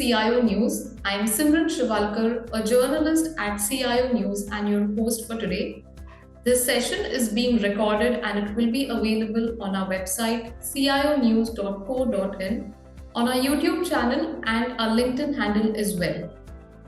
CIO News. I am Simran Shiwalkar, a journalist at CIO News and your host for today. This session is being recorded and it will be available on our website cionews.co.in, on our YouTube channel and our LinkedIn handle as well.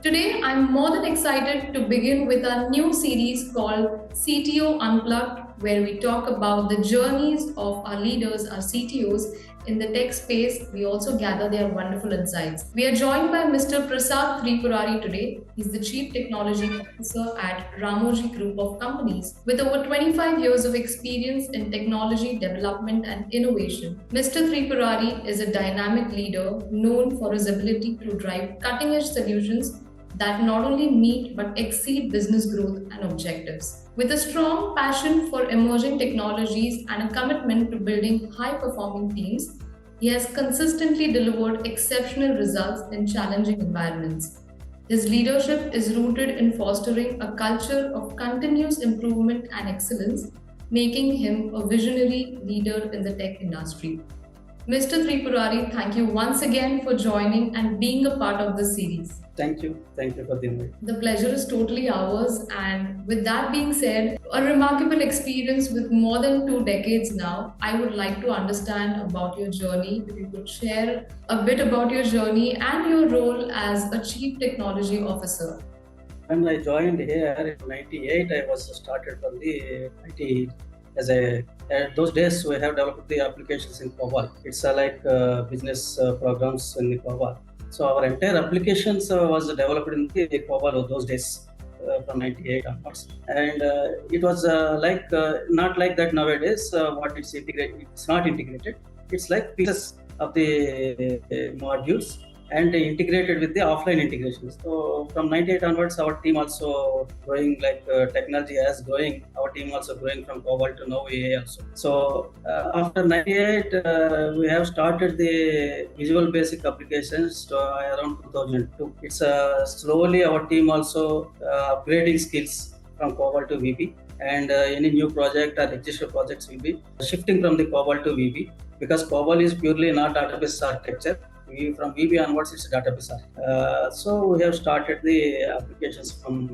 Today, I'm more than excited to begin with our new series called CTO Unplugged, where we talk about the journeys of our leaders, our CTOs in the tech space. We also gather their wonderful insights. We are joined by Mr. Prasad Tripurari today. He's the Chief Technology Officer at Ramoji Group of Companies. With over 25 years of experience in technology development and innovation, Mr. Tripurari is a dynamic leader known for his ability to drive cutting-edge solutions that not only meet but exceed business growth and objectives. With a strong passion for emerging technologies and a commitment to building high-performing teams, he has consistently delivered exceptional results in challenging environments. His leadership is rooted in fostering a culture of continuous improvement and excellence, making him a visionary leader in the tech industry. Mr. Tripurari, thank you once again for joining and being a part of this series. Thank you for the invite. The pleasure is totally ours. And with that being said, a remarkable experience with more than 2 decades now. I would like to understand about your journey. If you could share a bit about your journey and your role as a Chief Technology Officer. When I joined here in 98, I was started from the IT those days we have developed the applications in COBOL. It's like business programs in the COBOL. So our entire applications was developed in the COBOL of those days from 98 onwards. And it was not like that nowadays. What it's integrated, it's not integrated. It's like pieces of the modules and integrated with the offline integrations. So from 98 onwards, our team also growing, like technology as growing. Our team also growing from COBOL to now AI also. So after 98, we have started the Visual Basic applications to around 2002. It's slowly our team also upgrading skills from COBOL to VB. And any new project or existing projects will be shifting from the COBOL to VB, because COBOL is purely not database architecture. From VB onwards, it's database. So we have started the applications from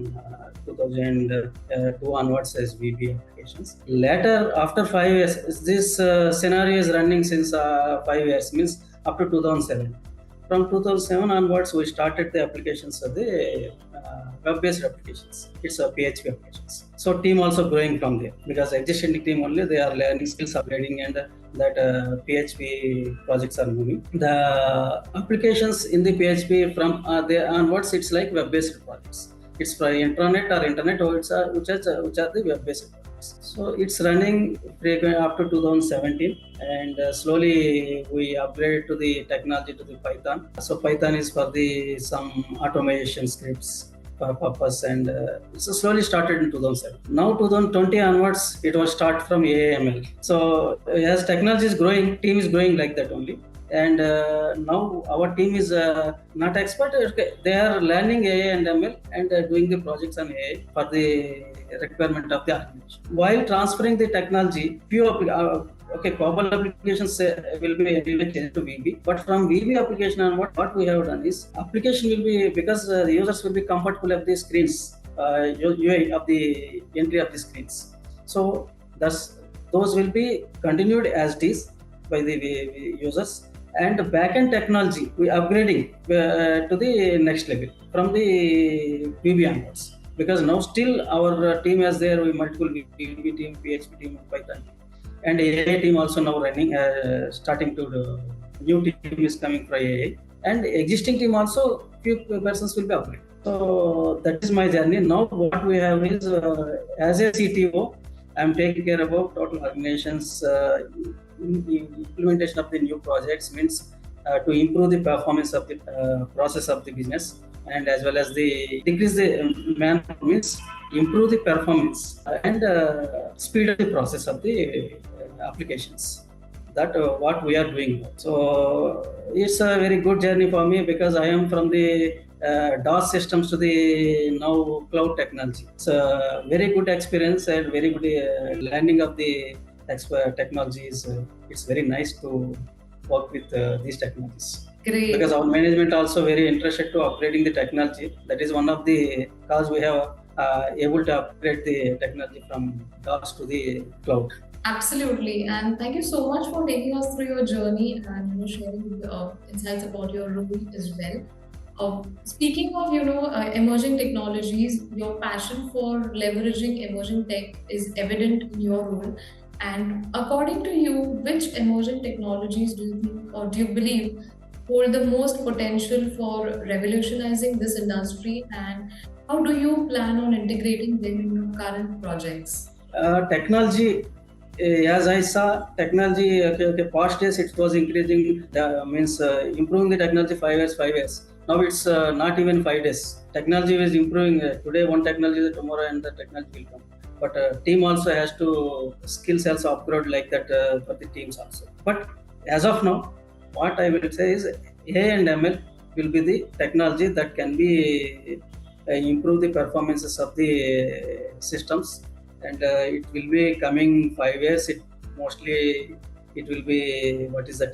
2002 onwards as VB applications. Later, after 5 years, this scenario is running since 5 years, means up to 2007. From 2007 onwards, we started the applications of the web-based applications. It's a PHP applications. So team also growing from there, because existing team only they are learning skills, upgrading, and that PHP projects are moving. The applications in the PHP from there onwards, it's like web-based projects. It's for intranet or internet, or which are the web-based projects. So it's running up to 2017, and slowly we upgraded to the technology to the Python. So Python is for the some automation scripts purpose, and so slowly started in 2007. Now 2020 onwards, it was start from AI/ML. So as technology is growing, team is growing like that only. And now our team is not expert. They are learning AI and ML and doing the projects on AI for the requirement of the organization. While transferring the technology, COBOL applications will be changed to VB. But from VB application on what we have done is, application will be, because the users will be comfortable with the screens, UI of the entry of the screens. So thus those will be continued as it is by the users. And the backend technology we upgrading to the next level from the VB onwards. Because now still our team is there with multiple VB team, PHP team, Python. And AI team also now running, starting to the new team is coming for AI, and existing team also few persons will be upgraded. So that is my journey. Now what we have is, as a CTO, I am taking care about total organizations, implementation of the new projects, means to improve the performance of the process of the business, and as well as the decrease the means improve the performance and speed up the process of the applications. That what we are doing. So it's a very good journey for me, because I am from the DOS systems to the now cloud technology. It's a very good experience and very good learning of the technologies. It's very nice to work with these technologies. Great. Because our management also very interested to upgrading the technology. That is one of the cause we have able to upgrade the technology from DOS to the cloud. Absolutely, and thank you so much for taking us through your journey and sharing insights about your role as well. Speaking of emerging technologies, your passion for leveraging emerging tech is evident in your role. And according to you, which emerging technologies do you think or do you believe hold the most potential for revolutionizing this industry, and how do you plan on integrating them in your current projects? Technology, as I saw, technology, past days it was increasing, improving the technology 5 years, 5 years. Now it's not even 5 days. Technology is improving. Today one technology, tomorrow another technology will come. But team also has to skills also upgrade like that for the teams also. But as of now, what I will say is AI and ML will be the technology that can be improve the performances of the systems, and it will be coming 5 years. It will be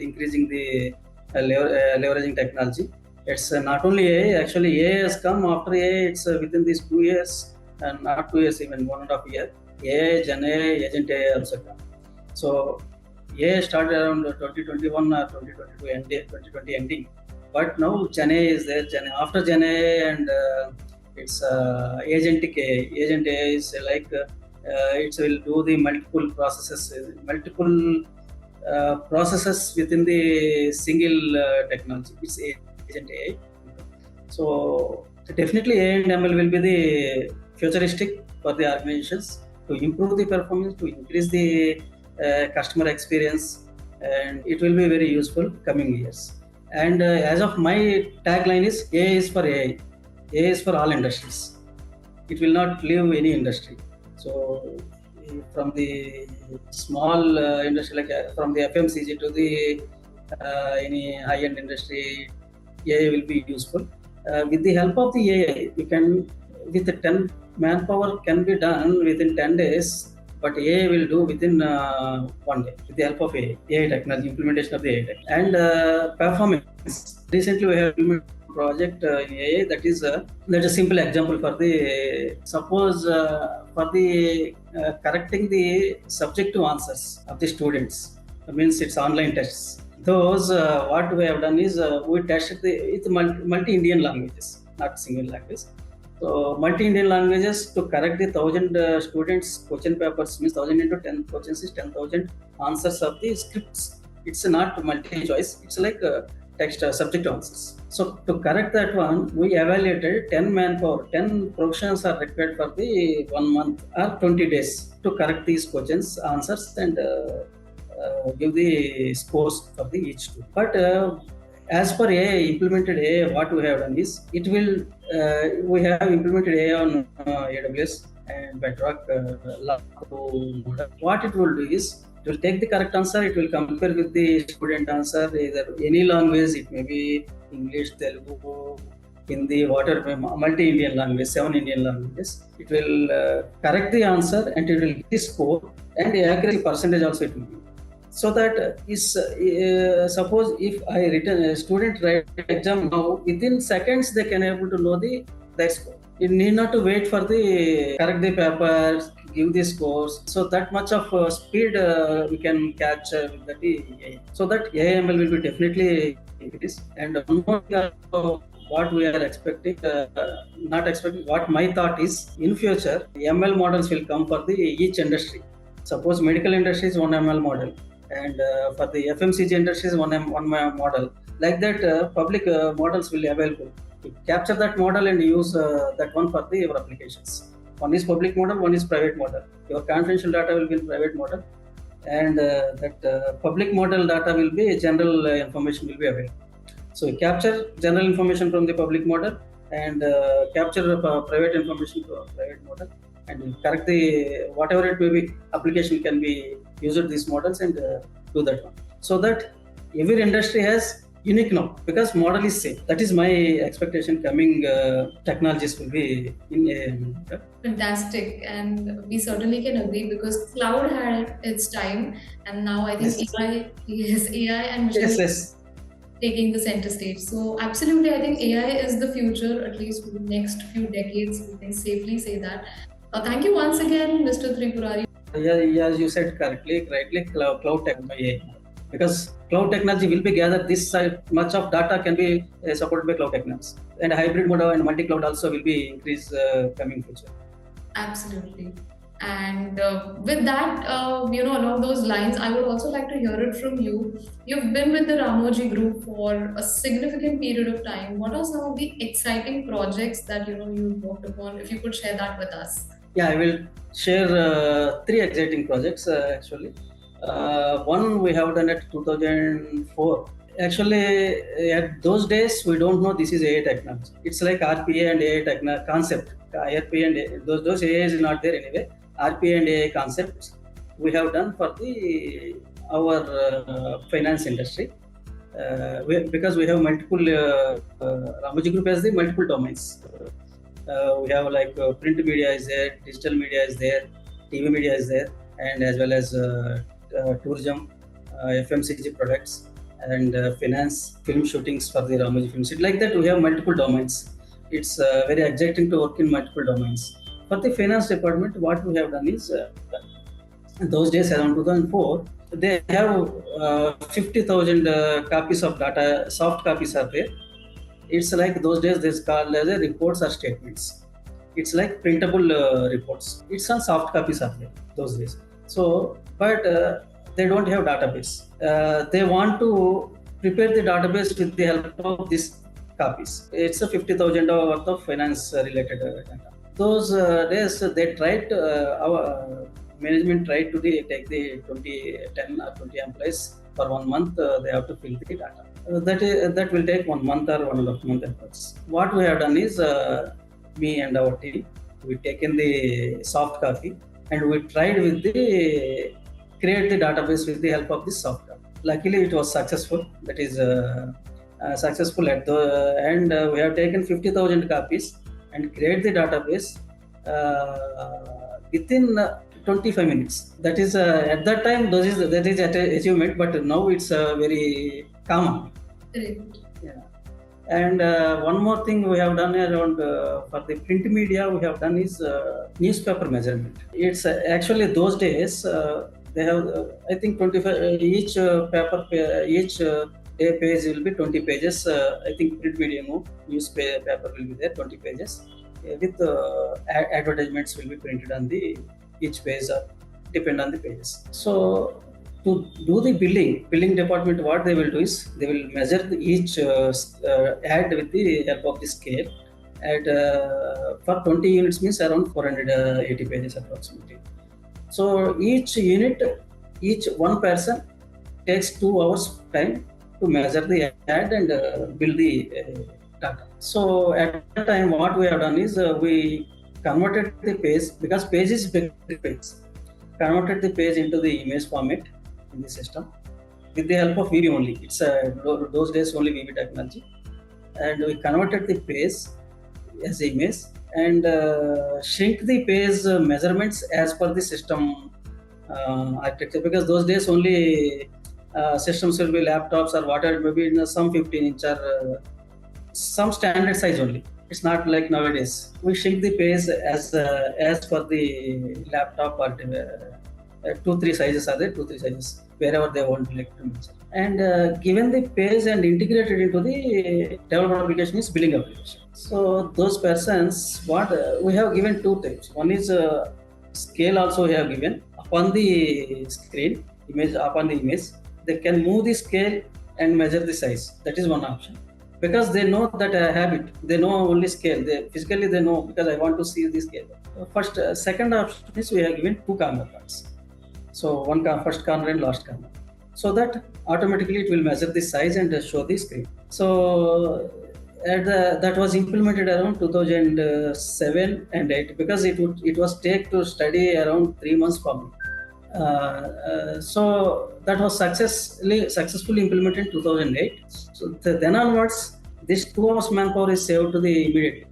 increasing the leveraging technology. It's not only AI. Actually, AI has come after AI. It's within these 2 years, and not 2 years, even 1.5 year. AI, Gen AI, Agent AI also come. So AI started around 2021 or 2022 ending, 2020 ending. But now Gen AI is there. After Gen AI and it's agentic AI. Agent AI is like it will do the multiple processes within the single technology. It's Agent AI. So definitely AI and ML will be the futuristic for the organizations to improve the performance, to increase the customer experience, and it will be very useful coming years. And as of my tagline is AI is for AI. AI is for all industries. It will not leave any industry. So from the small industry, like from the FMCG to the any high-end industry, AI will be useful. With the help of the AI, we can, with the 10 manpower can be done within 10 days, but AI will do within 1 day with the help of AI technology, implementation of the AI tech. And performance. Recently, we have implemented a project in AI that is a simple example for the suppose for the correcting the subjective answers of the students. That means it's online tests. Those what we have done is we tested with multi-Indian languages, not single language. So multi-Indian languages to correct the 1,000 students' question papers, means 1,000 into 10 questions is 10,000 answers of the scripts. It's not multi-choice. It's like text subject answers. So to correct that one, we evaluated 10 manpower, 10 professionals are required for the 1 month or 20 days to correct these questions, answers, and give the scores for the each two. But as per AI, implemented AI, what we have done is we have implemented AI on AWS and Bedrock model. What it will do is it will take the correct answer, it will compare with the student answer, either any language, it may be English, Telugu, Hindi, whatever, multi-Indian language, 7 Indian languages. It will correct the answer and it will give the score, and the accuracy percentage also it will be. So that is suppose if I written a student write exam now, within seconds they can able to know their score. You need not to wait for the correct the papers, give the scores. So that much of speed we can catch with the AI. So that AI/ML will be definitely increase. And one more thing, what we are expecting, not expecting. What my thought is, in future ML models will come for the each industry. Suppose medical industry is one ML model, and for the FMCG industry is one model. Like that, public models will be available. You capture that model and use that one for your applications. One is public model, one is private model. Your confidential data will be in private model, and that public model data will be general information will be available. So you capture general information from the public model and capture private information from private model, and correct the whatever it may be application can be used these models and do that one. So that every industry has unique now because model is same. That is my expectation. Coming technologies will be in AI. Fantastic, and we certainly can agree because cloud had its time, and now I think Yes. AI, yes, AI and machine Yes, yes. taking the center stage. So absolutely, I think AI is the future, at least for the next few decades. We can safely say that. Thank you once again, Mr. Tripurari. Yeah, yeah, as you said rightly, cloud technology. Because cloud technology will be gathered this much of data can be supported by cloud technology, and hybrid model and multi-cloud also will be increased coming future. Absolutely. And with that, along those lines, I would also like to hear it from you. You've been with the Ramoji Group for a significant period of time. What are some of the exciting projects that you've worked upon? If you could share that with us. Yeah, I will share three exciting projects actually. One we have done at 2004. Actually, at those days we don't know this is AI technology. It's like RPA and AI concept. RPA and AI, those AI is not there anyway. RPA and AI concepts we have done for the our finance industry. Because we have multiple Ramoji Group has the multiple domains. We have like print media is there, digital media is there, TV media is there, and as well as tourism, FMCG products, and finance, film shootings for the Ramoji Films. It's like that we have multiple domains. It's very exciting to work in multiple domains. For the finance department, what we have done is those days around 2004, they have 50,000 copies of data, soft copies are there. It's like those days this called as a reports or statements. It's like printable reports. It's on soft copies are there those days. So, but they don't have database. They want to prepare the database with the help of these copies. It's a 50,000 worth of finance related data. Those days they tried our management tried to take the 10 or 20 employees for 1 month. They have to fill the data. That will take 1 month or 1.5 month efforts. What we have done is me and our team, we taken the soft copy and we tried with the create the database with the help of this soft copy. Luckily, it was successful. That is successful at the end. We have taken 50,000 copies and create the database within 25 minutes. That is at that time that is an achievement, but now it's very common. Correct. Yeah. And one more thing we have done around for the print media we have done is newspaper measurement. It's actually those days they have I think 25 each paper each day page will be 20 pages. I think print media newspaper will be there 20 pages with advertisements will be printed on the each page depend on the pages. So to do the billing department, what they will do is they will measure each ad with the help of the scale. At for 20 units means around 480 pages approximately. So each unit, each one person takes 2 hours time to measure the ad and build the data. So at that time, what we have done is we converted the page because page is big page. Converted the page into the image format in the system with the help of video only. It's those days only VV technology, and we converted the page as image and shrink the page measurements as per the system architecture, because those days only systems will be laptops or whatever, maybe in some 15-inch or some standard size only. It's not like nowadays. We shrink the page as per the laptop or 2-3 sizes are there, 2-3 sizes wherever they want like to measure. And given the page and integrated into the developer application is billing application. So those persons, what we have given 2 types. One is scale also we have given upon the screen image, upon the image they can move the scale and measure the size. That is one option, because they know that habit. They know only scale. They physically they know because I want to see the scale. First, second option is we have given 2 camera cards. So one first corner and last corner, so that automatically it will measure the size and show the screen. So that was implemented around 2007 and 8, because it was take to study around 3 months for me. So that was successfully implemented in 2008. So then onwards, this 2 hours manpower is saved to the immediately,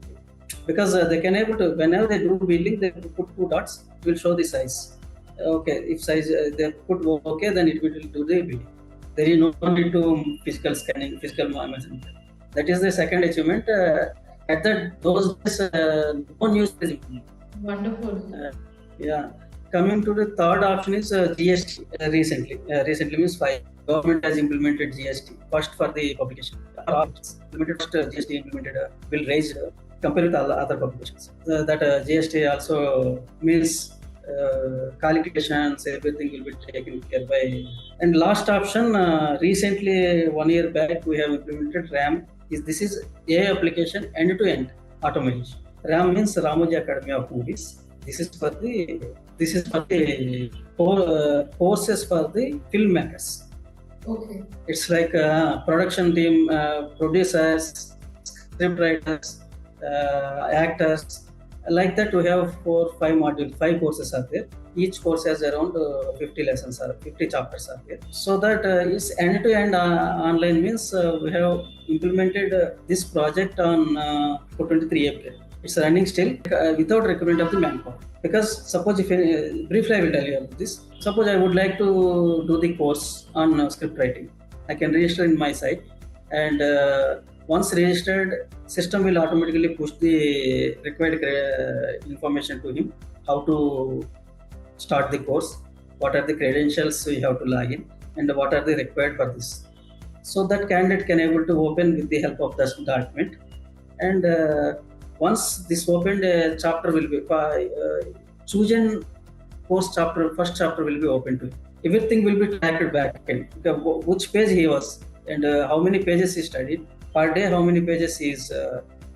because they can able to, whenever they do building, they put two dots, it will show the size. Okay, if size they put okay, then it will do the building. There is no need to physical scanning, physical measurement. That is the second achievement. At those days, no news is implemented. Wonderful. Yeah. Coming to the third option is GST. Recently means 5. Government has implemented GST first for the publication. Implemented first GST implemented will raise compared with other publications. That GST also means calculations, everything will be taken care by. And last option, recently 1 year back we have implemented RAM. This is AI application end-to-end automation. RAM means Ramoji Academy of Movies. This is for the courses for the filmmakers. Okay. It's like production team, producers, script writers, actors. Like that, we have 4-5 modules, 5 courses are there. Each course has around 50 lessons or 50 chapters are there. So that is end-to-end online means we have implemented this project on 23 April. It's running still without requirement of the manpower. Because suppose if briefly I will tell you about this. Suppose I would like to do the course on script writing. I can register in my site, and once registered, system will automatically push the required information to him. How to start the course, what are the credentials we have to log in, and what are the required for this. So that candidate can able to open with the help of this document. And once this opened, chapter will be chosen course chapter, first chapter will be open to him. Everything will be tracked back in which page he was, and how many pages he studied per day, how many pages he is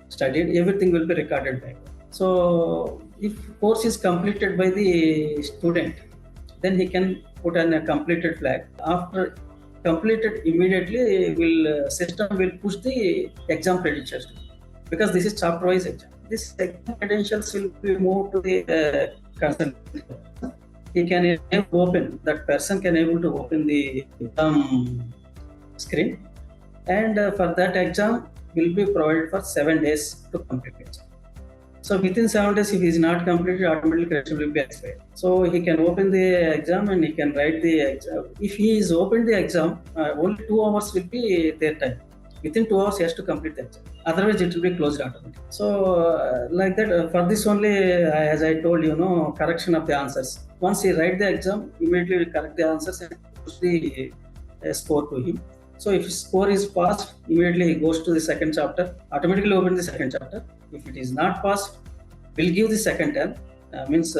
studied. Everything will be recorded back. So if course is completed by the student, then he can put on a completed flag. After completed, immediately system will push the exam credentials, because this is chapter wise exam. This exam credentials will be moved to the concerned. He can open, that person can able to open the exam screen, and for that exam will be provided for 7 days to complete it. So within 7 days, if he is not completed, automatically credential will be expired. So he can open the exam and he can write the exam. If he is opened the exam, only 2 hours will be their time. Within 2 hours, he has to complete the exam. Otherwise, it will be closed automatically. So like that, for this only, as I told you, correction of the answers. Once he write the exam, immediately will correct the answers and push the score to him. So if his score is passed, immediately he goes to the second chapter, automatically open the second chapter. If it is not passed, we'll give the second term, means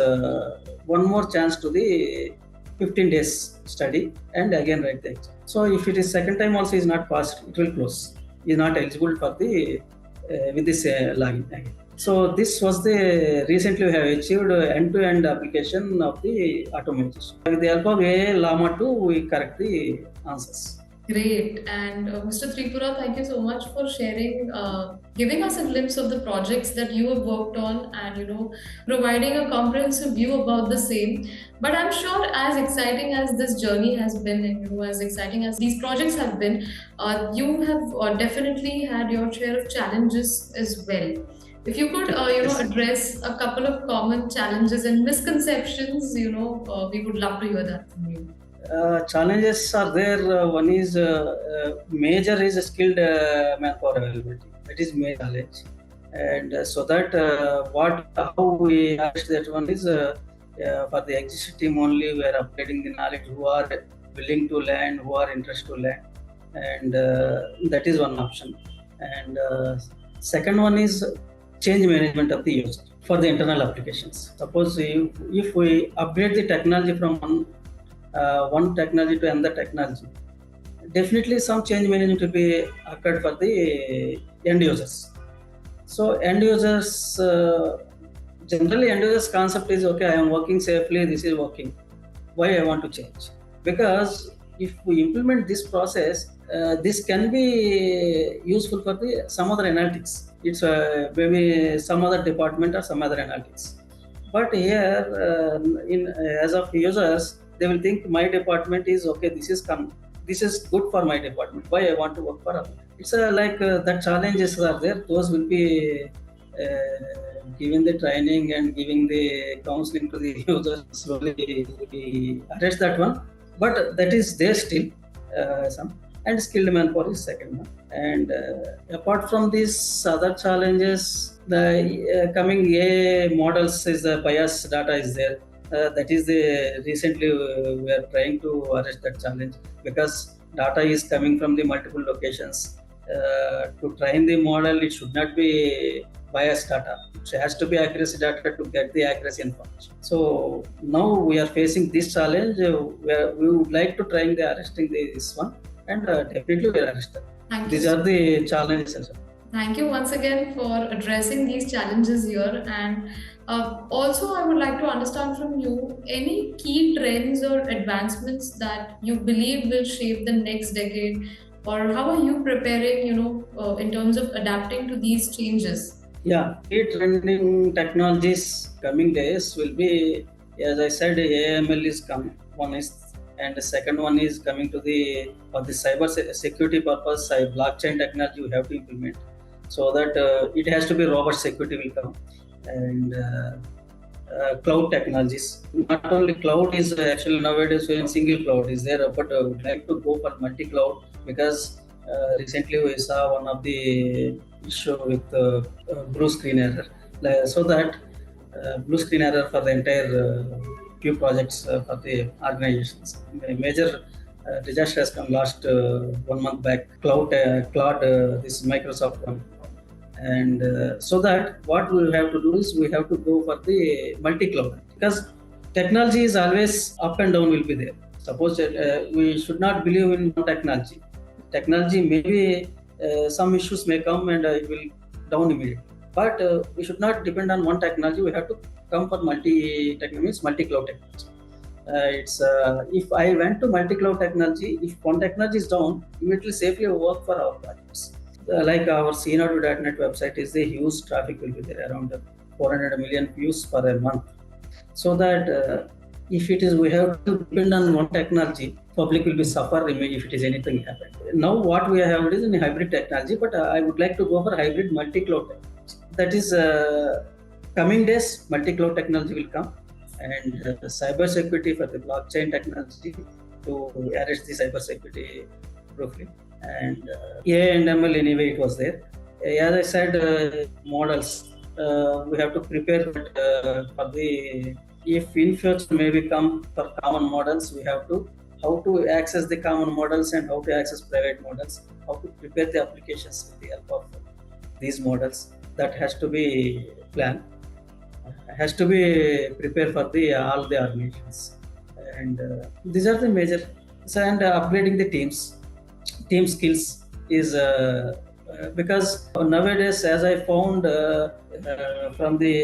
one more chance to the 15 days study, and again write the exam. So if it is second time also is not passed, it will close. He is not eligible for the with this login again. So this was the recently we have achieved end-to-end application of the automation. With the help of AI Llama 2, we correct the answers. Great. And Mr. Tripura, thank you so much for sharing, giving us a glimpse of the projects that you have worked on, and providing a comprehensive view about the same. But I'm sure, as exciting as this journey has been, and as exciting as these projects have been, you have definitely had your share of challenges as well. If you could, address a couple of common challenges and misconceptions, we would love to hear that from you. Challenges are there. One is major is skilled manpower availability. That is major challenge. And so that how we address that one is for the existing team only, we are upgrading the knowledge, who are willing to learn, who are interested to learn, and that is one option. And second one is change management of the user for the internal applications. Suppose if we upgrade the technology from one technology to another technology, definitely some change management will be occurred for the end users. So end users, generally end users concept is, okay, I am working safely, this is working, why I want to change? Because if we implement this process, this can be useful for some other analytics. It's maybe some other department or some other analytics. But here, as of users, they will think my department is okay. This is good for my department. Why I want to work for other? It's that challenges are there. Those will be giving the training and giving the counseling to the users. Slowly we address that one, but that is there still some. And skilled manpower is second one. And apart from these other challenges, the coming AI models is the bias data is there. That is the recently we are trying to arrest that challenge, because data is coming from the multiple locations. To train the model, it should not be bias data. It has to be accuracy data to get the accuracy information. So now we are facing this challenge. Where we would like to try the arresting this one, and definitely we are arrested. These are the challenges. Thank you once again for addressing these challenges here. And also, I would like to understand from you any key trends or advancements that you believe will shape the next decade, or how are you preparing, in terms of adapting to these changes? Yeah, key trending technologies coming days will be, as I said, AML is coming. One is, and the second one is coming to for the cyber security purpose. Blockchain technology we have to implement, so that it has to be robust security will come. And cloud technologies. Not only cloud is actually nowadays single cloud is there, but I would like to go for multi-cloud, because recently we saw one of the issue with blue screen error. So that blue screen error for the entire few projects for the organizations. A major disaster has come last 1 month back. Cloud, this Microsoft one. And so that what we have to do is we have to go for the multi-cloud, because technology is always up and down will be there. Suppose we should not believe in one technology. Technology maybe some issues may come and it will down immediately. But we should not depend on one technology. We have to come for multi-cloud technology. If I went to multi-cloud technology, if one technology is down, it will safely work for our projects. Like our C02.net website is a huge traffic will be there, around 400 million views per a month. So that if it is, we have to depend on one technology, public will be suffer if it is anything happen. Now what we have is in hybrid technology, but I would like to go for hybrid multi-cloud technology. That is coming days, multi-cloud technology will come, and cyber security for the blockchain technology to arrest the cyber security proofly. And AI and ML anyway it was there. As I said, models we have to prepare for the, if in future maybe come for common models, we have to how to access the common models and how to access private models, how to prepare the applications with the help of these models. That has to be planned, has to be prepared for the all the organizations. And these are the major. And upgrading the team skills is because nowadays, as I found from the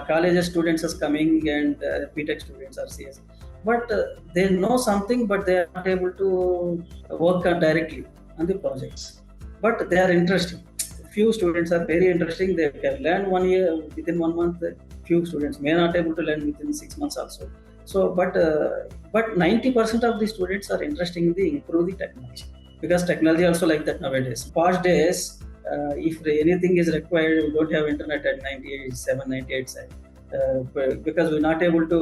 college students is coming and BTech students are CS, but they know something, but they are not able to work directly on the projects. But they are interesting. Few students are very interesting. They can learn 1 year within 1 month. Few students may not able to learn within 6 months also. So, but 90% of the students are interested in the improve the technology, because technology also like that nowadays. Past days, if anything is required, we don't have internet at 98, 98, because we're not able to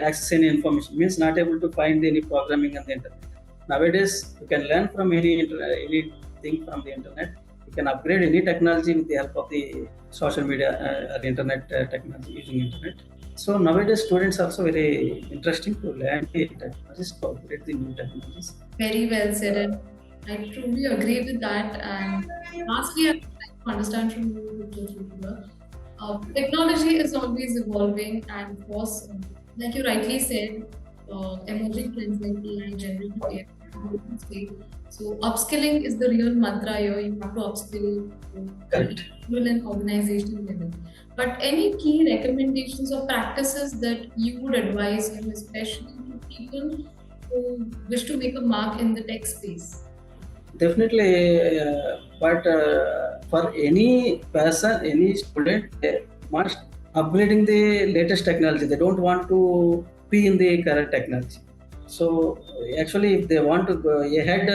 access any information. Means not able to find any programming on the internet. Nowadays, you can learn from anything from the internet. You can upgrade any technology with the help of the social media or internet technology, using internet. So nowadays, students are also very interesting to learn the technologies, to upgrade the new technologies. Very well said, and I truly agree with that. And lastly, I would like to understand from you, technology is always evolving, and of course, like you rightly said, emerging trends like AI, generative AI. So upskilling is the real mantra here. You have to upskill at individual and organizational level. But any key recommendations or practices that you would advise, especially to people who wish to make a mark in the tech space? Definitely, but for any person, any student, they must upgrading the latest technology. They don't want to be in the current technology. So actually, if they want to go ahead,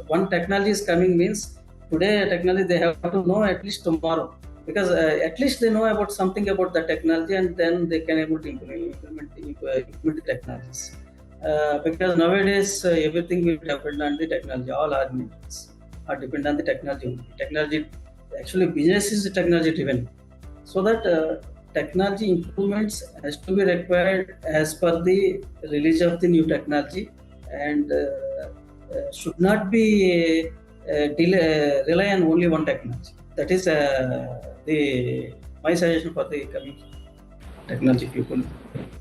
one technology is coming means today technology they have to know at least tomorrow, because at least they know about something about the technology, and then they can able to implement the technologies. Because nowadays everything will depend on the technology. All arguments are depend on the technology only. Technology, actually business is technology driven, so that technology improvements has to be required as per the release of the new technology, and should not be rely on only one technology. That is the my suggestion for the coming technology people.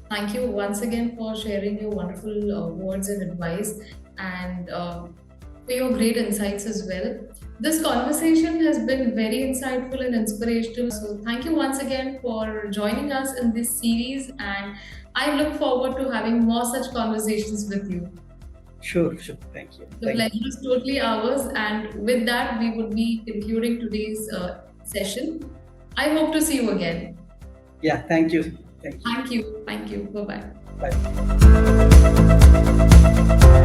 Thank you once again for sharing your wonderful words and advice, and for your great insights as well. This conversation has been very insightful and inspirational. So, thank you once again for joining us in this series, and I look forward to having more such conversations with you. Sure, sure. Thank you. The Thank you. pleasure is totally ours, and with that, we would be concluding today's session. I hope to see you again. Yeah, thank you. Thank you. Thank you. Thank you. Bye bye. Bye.